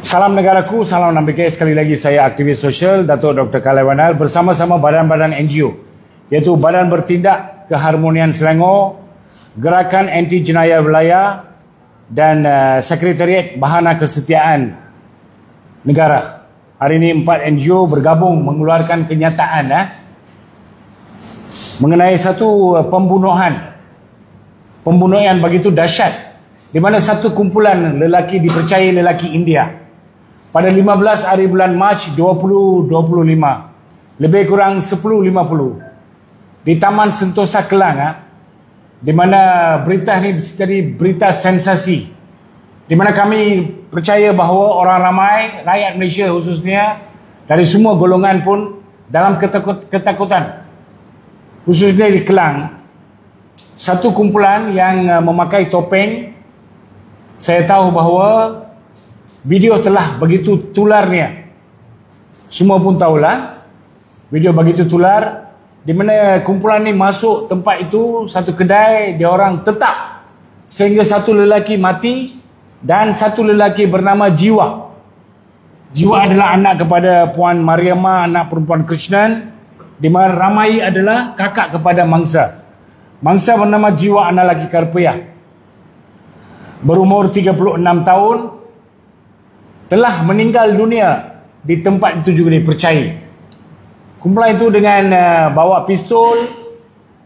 Salam negaraku, salam NAMBK. Sekali lagi saya aktivis sosial Datuk Dr. Khalil Wanal bersama-sama badan-badan NGO iaitu Badan Bertindak Keharmonian Selangor, Gerakan Anti Jenayah Wilayah dan Sekretariat Bahana Kesetiaan Negara. Hari ini 4 NGO bergabung mengeluarkan kenyataan mengenai satu pembunuhan yang begitu dahsyat di mana satu kumpulan lelaki dipercayai lelaki India pada 15 hari bulan Mac 2025 lebih kurang 10.50 di Taman Sentosa Kelang, di mana berita ini jadi berita sensasi, di mana kami percaya bahawa orang ramai rakyat Malaysia khususnya dari semua golongan pun dalam ketakutan, khususnya di Kelang. Satu kumpulan yang memakai topeng, saya tahu bahawa video telah begitu tularnya. Semua pun tahulah video begitu tular, di mana kumpulan ini masuk tempat itu, satu kedai, dia orang tetap sehingga satu lelaki mati dan satu lelaki bernama Jiwa. Jiwa adalah anak kepada Puan Mariamah, anak perempuan Krishnan, di mana Ramai adalah kakak kepada Mangsa. Mangsa bernama Jiwa, anak lelaki Karpia, berumur 36 tahun, telah meninggal dunia di tempat itu juga dipercayai. Kumpulan itu dengan bawa pistol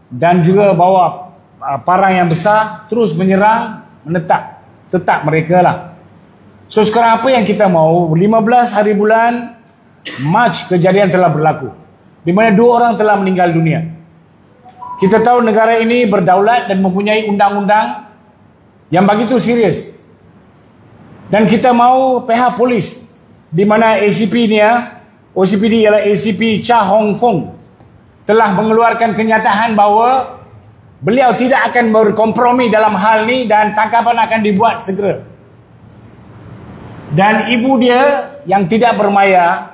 dan juga bawa parang yang besar terus menyerang, tetap mereka lah. So sekarang apa yang kita mahu? 15 hari bulan Mac kejadian telah berlaku, di mana 2 orang telah meninggal dunia. Kita tahu negara ini berdaulat dan mempunyai undang-undang yang begitu serius. Dan kita mahu pihak polis, di mana ACP ni OCPD ialah ACP Cha Hong Fong, telah mengeluarkan kenyataan bahawa beliau tidak akan berkompromi dalam hal ni dan tangkapan akan dibuat segera. Dan ibu dia yang tidak bermaya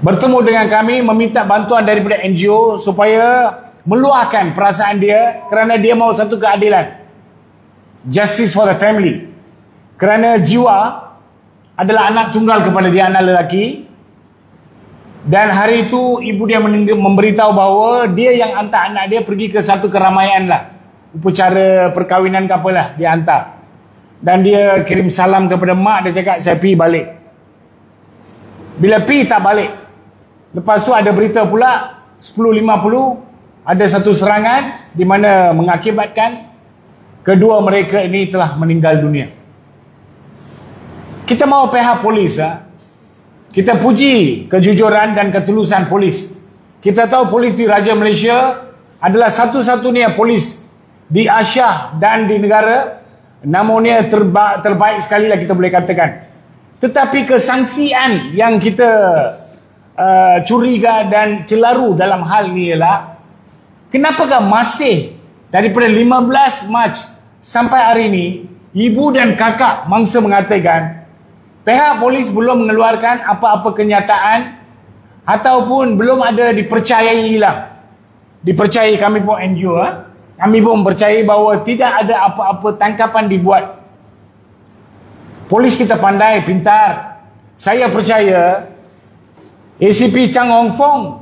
bertemu dengan kami meminta bantuan daripada NGO supaya meluahkan perasaan dia kerana dia mahu satu keadilan, justice for the family. Kerana Jiwa adalah anak tunggal kepada dia, anak lelaki. Dan hari itu ibu dia memberitahu bahawa dia yang hantar anak dia pergi ke satu keramaian lah, upacara perkahwinan ke apalah, dia hantar. Dan dia kirim salam kepada mak, dia cakap saya pergi balik. Bila pergi tak balik, lepas tu ada berita pula 10.50 ada satu serangan di mana mengakibatkan kedua mereka ini telah meninggal dunia. Kita mahu pihak polis, kita puji kejujuran dan ketulusan polis. Kita tahu polis di Raja Malaysia adalah satu-satunya polis di Asia dan di negara, namanya terbaik sekali lah kita boleh katakan. Tetapi kesangsian yang kita curiga dan celaru dalam hal ni ialah, kenapakah masih daripada 15 Mac sampai hari ini ibu dan kakak Mangsa mengatakan pihak polis belum mengeluarkan apa-apa kenyataan ataupun belum ada dipercayai hilang. Dipercayai kami pun NGO, kami pun percayai bahawa tidak ada apa-apa tangkapan dibuat. Polis kita pandai, pintar. Saya percaya ACP Cha Hong Fong,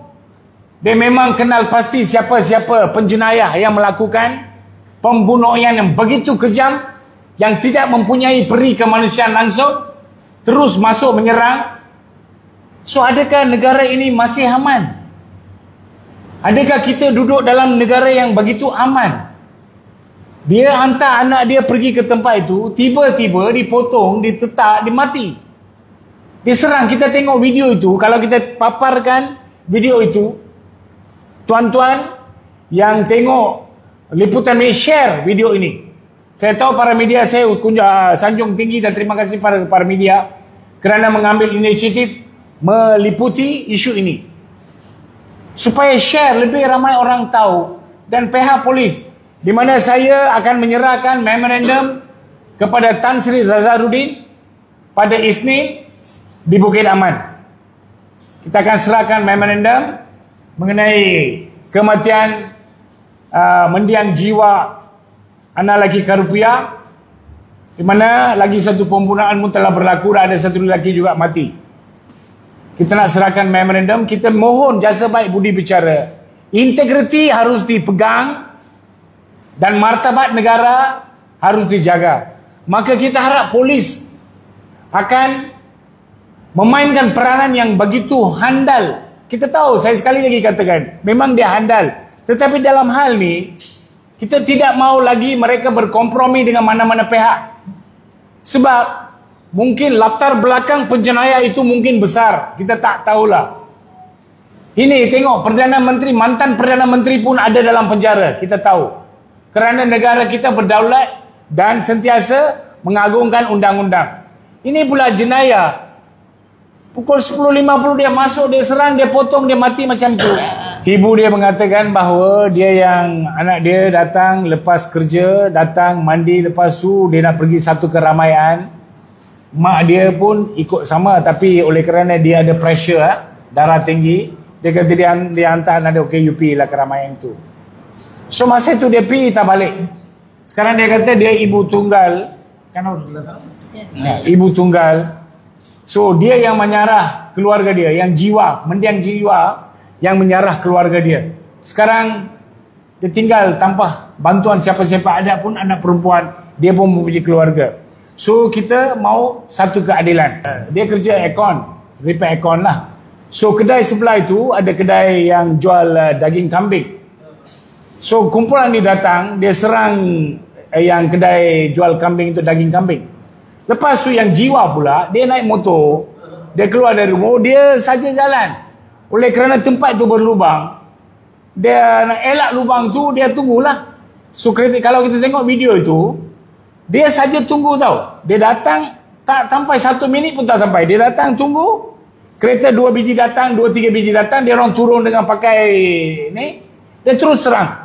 dia memang kenal pasti siapa-siapa penjenayah yang melakukan pembunuhan yang begitu kejam, yang tidak mempunyai peri kemanusiaan langsung, terus masuk menyerang. So adakah negara ini masih aman? Adakah kita duduk dalam negara yang begitu aman? Dia hantar anak dia pergi ke tempat itu, tiba-tiba dipotong, ditetak, dimati, diserang. Kita tengok video itu. Kalau kita paparkan video itu, tuan-tuan yang tengok liputan ini, share video ini. Saya tahu para media, saya sanjung tinggi dan terima kasih para media kerana mengambil inisiatif meliputi isu ini supaya share lebih ramai orang tahu. Dan pihak polis, di mana saya akan menyerahkan memorandum kepada Tan Sri Zazaruddin pada Isnin di Bukit Aman. Kita akan serahkan memorandum mengenai kematian mendiang Jiwa, anak lelaki Karupia, Di mana lagi satu pembunuhan pun telah berlaku dan ada satu lelaki juga mati. Kita nak serahkan memorandum, kita mohon jasa baik budi bicara. Integriti harus dipegang dan martabat negara harus dijaga. Maka kita harap polis akan memainkan peranan yang begitu handal. Kita tahu, saya sekali lagi katakan, memang dia handal. Tetapi dalam hal ni, kita tidak mahu lagi mereka berkompromi dengan mana-mana pihak. Sebab mungkin latar belakang penjenayah itu mungkin besar. Kita tak tahulah. Ini tengok, Perdana Menteri, mantan Perdana Menteri pun ada dalam penjara. Kita tahu. Kerana negara kita berdaulat dan sentiasa mengagungkan undang-undang. Ini pula jenayah. Pukul 10.50 dia masuk, dia serang, dia potong, dia mati macam tu. Ibu dia mengatakan bahawa dia yang anak dia datang lepas kerja, datang mandi, lepas tu dia nak pergi satu keramaian. Mak dia pun ikut sama, tapi oleh kerana dia ada pressure, darah tinggi, dia kata dia hantar anak dia, okay, you pergi lah keramaian tu. So masa tu dia pergi tak balik. Sekarang dia kata dia ibu tunggal. Kan ibu tunggal. So dia yang menyarah keluarga dia, yang jiwa, mendiang jiwa yang menyarah keluarga dia. Sekarang dia tinggal tanpa bantuan siapa-siapa, ada pun anak perempuan, dia pun mempunyai keluarga. So kita mau satu keadilan. Dia kerja aircon, repair aircon lah. So kedai sebelah itu ada kedai yang jual daging kambing. So kumpulan ni datang, dia serang yang kedai jual kambing itu, daging kambing. Lepas tu yang jiwa pula, dia naik motor, dia keluar dari rumah, dia saja jalan. Oleh kerana tempat tu berlubang, dia nak elak lubang tu, dia tunggulah. So kalau kita tengok video itu, dia saja tunggu tau. Dia datang, tak sampai 1 minit pun tak sampai. Dia datang tunggu, kereta 2 biji datang, 2-3 biji datang, dia orang turun dengan pakai ni, dia terus serang.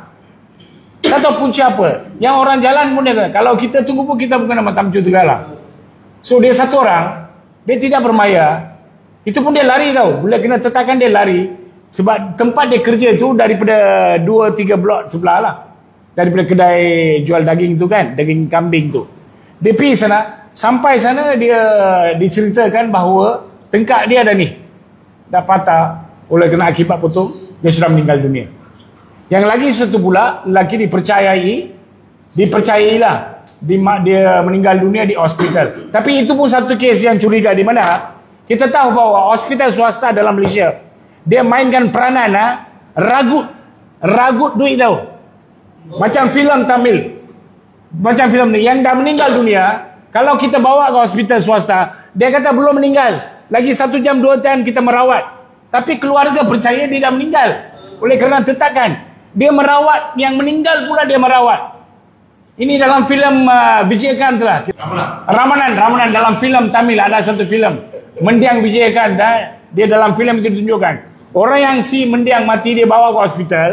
Tak tahu punca apa. Yang orang jalan pun dia kata, kalau kita tunggu pun kita bukan nama tamcu tegala. So dia satu orang, dia tidak bermaya. Itu pun dia lari tau. Bila kena tetakan dia lari. Sebab tempat dia kerja tu daripada 2-3 blok sebelah lah. Daripada kedai jual daging tu kan, daging kambing tu. Dia pergi sana, sampai sana dia diceritakan bahawa tengkak dia dah ni, dah patah oleh kena akibat potong, dia sudah meninggal dunia. Yang lagi satu pula, lelaki dipercayailah dia meninggal dunia di hospital. Tapi itu pun satu kes yang curiga, di mana kita tahu bahawa hospital swasta dalam Malaysia, dia mainkan peranan ragut duit tau. Macam filem Tamil. Macam filem ni, yang dah meninggal dunia, kalau kita bawa ke hospital swasta, dia kata belum meninggal, lagi 1 jam 2 jam kita merawat. Tapi keluarga percaya dia dah meninggal. Oleh kerana tetakan, dia merawat, yang meninggal pula dia merawat. Ini dalam filem Vijayakanth lah. Ramanan dalam filem Tamil ada satu filem mendiang Vijayakanth, dia dalam filem itu tunjukkan orang yang si mendiang mati dia bawa ke hospital,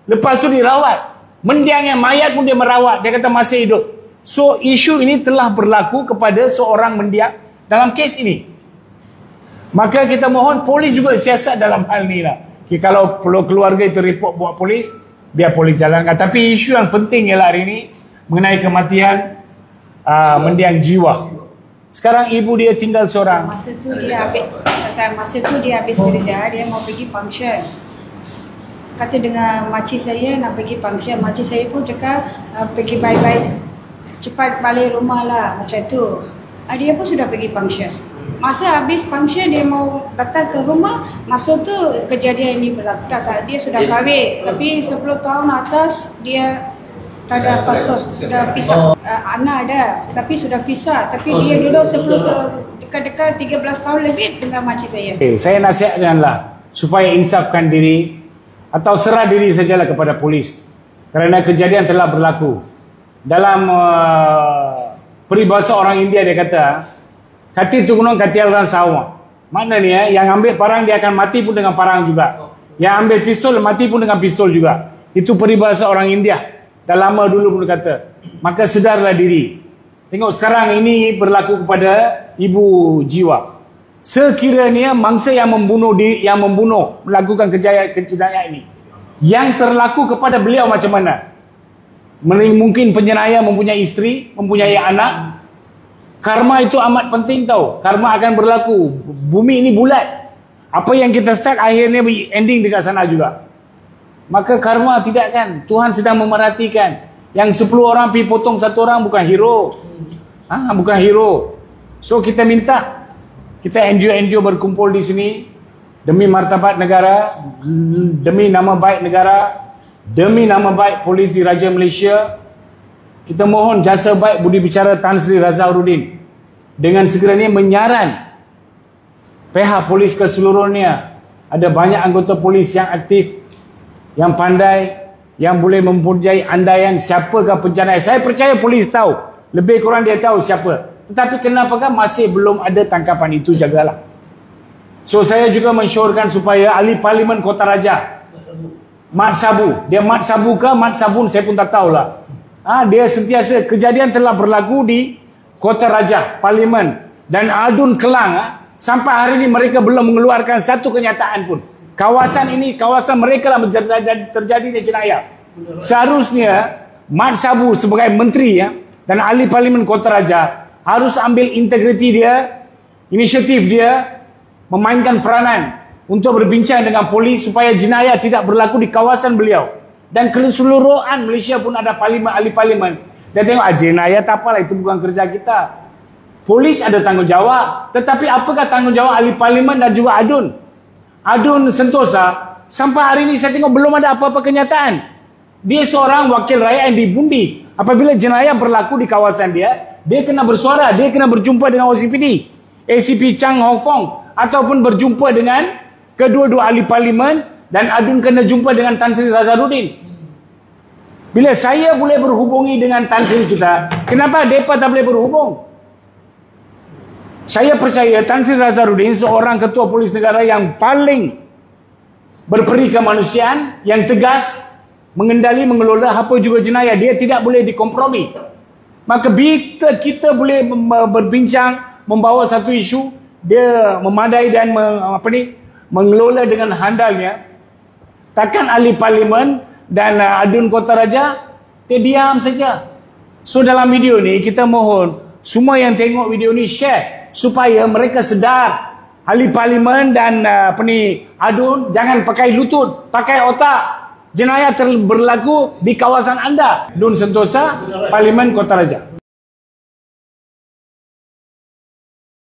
lepas tu dirawat. Mendiang yang mayat pun dia merawat, dia kata masih hidup. So isu ini telah berlaku kepada seorang mendiang dalam kes ini. Maka kita mohon polis juga siasat dalam hal ni lah. Okay, kalau keluarga itu report buat polis, biar polis jalankan. Tapi isu yang penting ialah hari ini mengenai kematian mendiang jiwa. Sekarang ibu dia tinggal seorang. Masa tu dia habis kerja, dia mau pergi function. Kata dengan makcik saya nak pergi function. Makcik saya pun cakap pergi bye-bye, cepat balik rumah lah, macam tu. Dia pun sudah pergi function. Masa habis function dia mau datang ke rumah, masa tu kejadian ini berlaku. Dia sudah kahwin, tapi 10 tahun atas dia tak ada apa-apa, sudah pisah. Anak ada, tapi sudah pisah. Tapi dia dulu 10 tahun, dekat-dekat 13 tahun lebih dengan makcik saya. Saya nasihatkanlah supaya insafkan diri atau serah diri sajalah kepada polis. Kerana kejadian telah berlaku. Dalam peribahasa orang India dia kata, kati tu gunung kati alran sawa. Maknanya yang ambil parang dia akan mati pun dengan parang juga. Yang ambil pistol mati pun dengan pistol juga. Itu peribahasa orang India. Dah lama dulu pun kata. Maka sedarlah diri. Tengok sekarang ini berlaku kepada ibu jiwa. Sekiranya mangsa yang membunuh melakukan kejayaan ini, yang terlaku kepada beliau macam mana? Mungkin penjenayah mempunyai isteri, mempunyai anak, Karma itu amat penting tau. Karma akan berlaku. Bumi ini bulat. Apa yang kita start akhirnya ending dekat sana juga. Maka karma tidak kan. Tuhan sedang memerhatikan. Yang 10 orang pergi potong 1 orang bukan hero. Bukan hero. So kita minta, kita NGO berkumpul di sini demi martabat negara, demi nama baik negara, demi nama baik polis di Raja Malaysia. Kita mohon jasa baik budi bicara Tan Sri Razarudin dengan segeranya menyaran pihak polis keseluruhannya. Ada banyak anggota polis yang aktif, yang pandai, yang boleh mempunyai andaian siapakah penjenayah. Saya percaya polis tahu, lebih kurang dia tahu siapa. Tetapi kenapakah masih belum ada tangkapan itu, jagalah. So saya juga mensyorkan supaya ahli parlimen Kota Raja, Mat Sabu, dia Mat Sabu ke Mat Sabun saya pun tak tahulah. Dia sentiasa, kejadian telah berlaku di Kota Raja, parlimen dan Adun Kelang. Sampai hari ini mereka belum mengeluarkan satu kenyataan pun. Kawasan ini, kawasan mereka lah terjadinya jenayah. Seharusnya Mat Sabu sebagai menteri dan ahli parlimen Kota Raja harus ambil integriti dia, inisiatif dia, memainkan peranan untuk berbincang dengan polis supaya jenayah tidak berlaku di kawasan beliau. Dan keseluruhan Malaysia pun ada parlimen, ahli parlimen. Dia tengok, jenayah tak apalah, itu bukan kerja kita. Polis ada tanggungjawab. Tetapi apakah tanggungjawab ahli parlimen dan juga Adun? Adun Sentosa, sampai hari ini saya tengok belum ada apa-apa kenyataan. Dia seorang wakil rakyat yang dibundi. Apabila jenayah berlaku di kawasan dia, dia kena bersuara, dia kena berjumpa dengan OCPD, ACP Chang Hong Fong, ataupun berjumpa dengan kedua-dua ahli parlimen, dan Adun kena jumpa dengan Tan Sri Razarudin. Bila saya boleh berhubungi dengan Tan Sri kita, kenapa mereka tak boleh berhubung? Saya percaya Tan Sri Razarudin seorang ketua polis negara yang paling berperi kemanusiaan, yang tegas, mengendali, mengelola apa juga jenayah. Dia tidak boleh dikompromi. Maka kita boleh berbincang, membawa satu isu, dia memadai dan mengelola dengan handalnya. Takkan ahli parlimen dan Adun Kota Raja dia diam saja. So dalam video ni kita mohon semua yang tengok video ni share supaya mereka sedar, ahli parlimen dan Adun jangan pakai lutut, pakai otak. Jenayah berlaku di kawasan anda. Dun Sentosa, Parlimen Kota Raja.